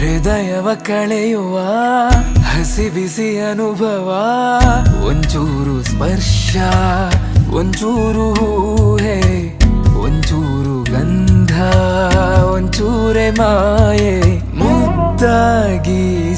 ಹೃದಯವ ಕಳೆಯುವ ಹಸಿ ಬಿಸಿ ಅನುಭವ, ಒಂಚೂರು ಸ್ಪರ್ಶ, ಒಂಚೂರು ಹೂಹೆ, ಒಂಚೂರು ಗಂಧ, ಒಂಚೂರೆ ಮಾಯೆ, ಮುದ್ದಾಗಿ